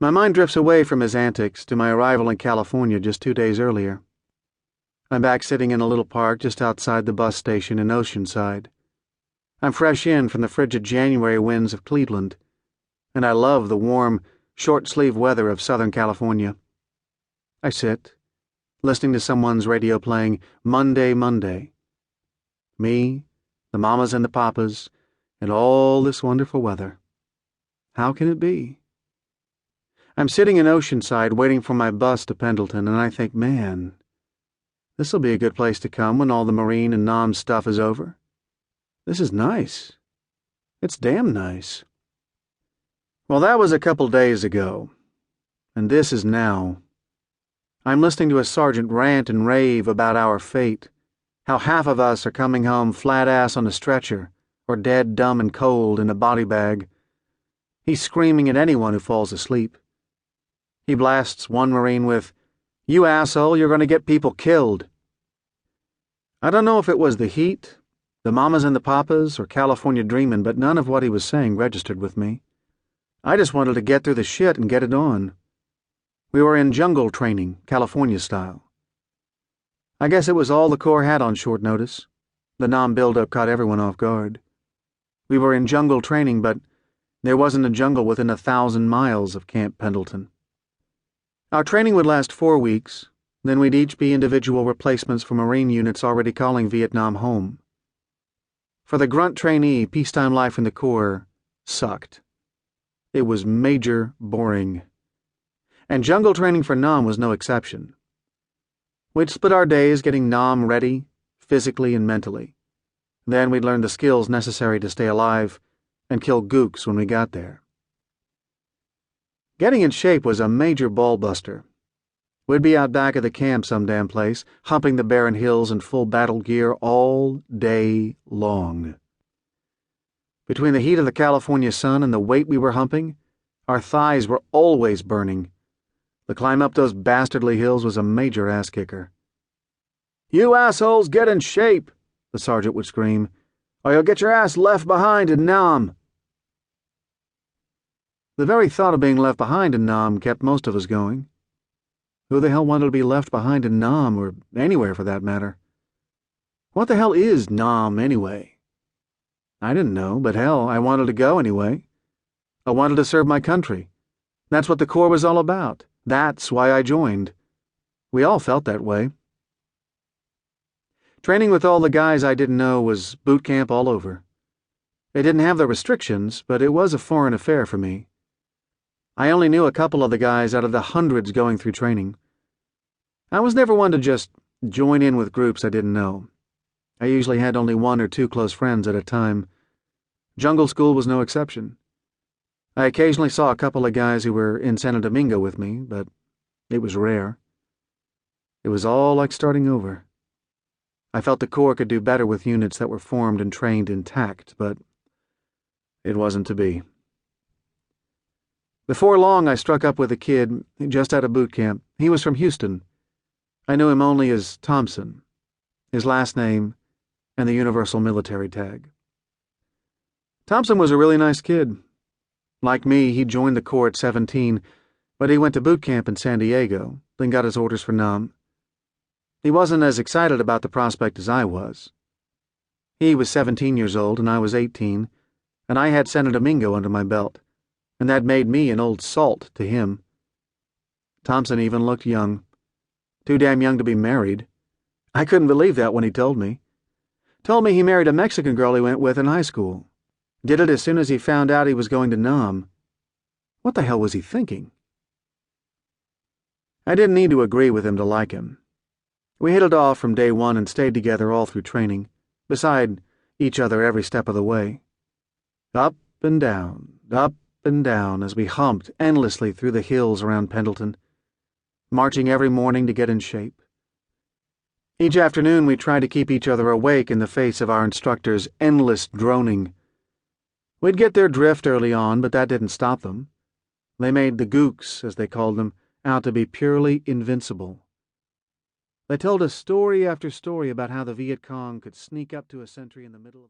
My mind drifts away from his antics to my arrival in California just 2 days earlier. I'm back sitting in a little park just outside the bus station in Oceanside. I'm fresh in from the frigid January winds of Cleveland, and I love the warm, short-sleeve weather of Southern California. I sit, listening to someone's radio playing Monday, Monday. Me, the mamas and the papas, and all this wonderful weather. How can it be? I'm sitting in Oceanside waiting for my bus to Pendleton, and I think, man, this'll be a good place to come when all the Marine and Nom stuff is over. This is nice. It's damn nice. Well, that was a couple days ago, and this is now. I'm listening to a sergeant rant and rave about our fate, how half of us are coming home flat-ass on a stretcher, or dead, dumb, and cold in a body bag. He's screaming at anyone who falls asleep. He blasts one Marine with, "You asshole, you're going to get people killed." I don't know if it was the heat, the mamas and the papas, or California dreamin', but none of what he was saying registered with me. I just wanted to get through the shit and get it on. We were in jungle training, California style. I guess it was all the Corps had on short notice. The Nom buildup caught everyone off guard. We were in jungle training, but there wasn't a jungle within 1,000 miles of Camp Pendleton. Our training would last 4 weeks, then we'd each be individual replacements for Marine units already calling Vietnam home. For the grunt trainee, peacetime life in the Corps sucked. It was major boring. And jungle training for Nom was no exception. We'd split our days getting Nom ready, physically and mentally. Then we'd learn the skills necessary to stay alive and kill gooks when we got there. Getting in shape was a major ball-buster. We'd be out back of the camp some damn place, humping the barren hills in full battle gear all day long. Between the heat of the California sun and the weight we were humping, our thighs were always burning. The climb up those bastardly hills was a major ass-kicker. "You assholes get in shape," the sergeant would scream, "or you'll get your ass left behind in Nam." The very thought of being left behind in Nam kept most of us going. Who the hell wanted to be left behind in Nam, or anywhere for that matter? What the hell is Nam, anyway? I didn't know, but hell, I wanted to go anyway. I wanted to serve my country. That's what the Corps was all about. That's why I joined. We all felt that way. Training with all the guys I didn't know was boot camp all over. It didn't have the restrictions, but it was a foreign affair for me. I only knew a couple of the guys out of the hundreds going through training. I was never one to just join in with groups I didn't know. I usually had only 1 or 2 close friends at a time. Jungle school was no exception. I occasionally saw a couple of guys who were in Santo Domingo with me, but it was rare. It was all like starting over. I felt the Corps could do better with units that were formed and trained intact, but it wasn't to be. Before long, I struck up with a kid just out of boot camp. He was from Houston. I knew him only as Thompson, his last name, and the universal military tag. Thompson was a really nice kid. Like me, he joined the Corps at 17, but he went to boot camp in San Diego, then got his orders for Nam. He wasn't as excited about the prospect as I was. He was 17 years old and I was 18, and I had Santo Domingo under my belt, and that made me an old salt to him. Thompson even looked young. Too damn young to be married. I couldn't believe that when he told me. Told me he married a Mexican girl he went with in high school. Did it as soon as he found out he was going to Nam. What the hell was he thinking? I didn't need to agree with him to like him. We hit it off from day one and stayed together all through training, beside each other every step of the way. Up and down as we humped endlessly through the hills around Pendleton, marching every morning to get in shape. Each afternoon we tried to keep each other awake in the face of our instructor's endless droning. We'd get their drift early on, but that didn't stop them. They made the gooks, as they called them, out to be purely invincible. They told us story after story about how the Viet Cong could sneak up to a sentry in the middle of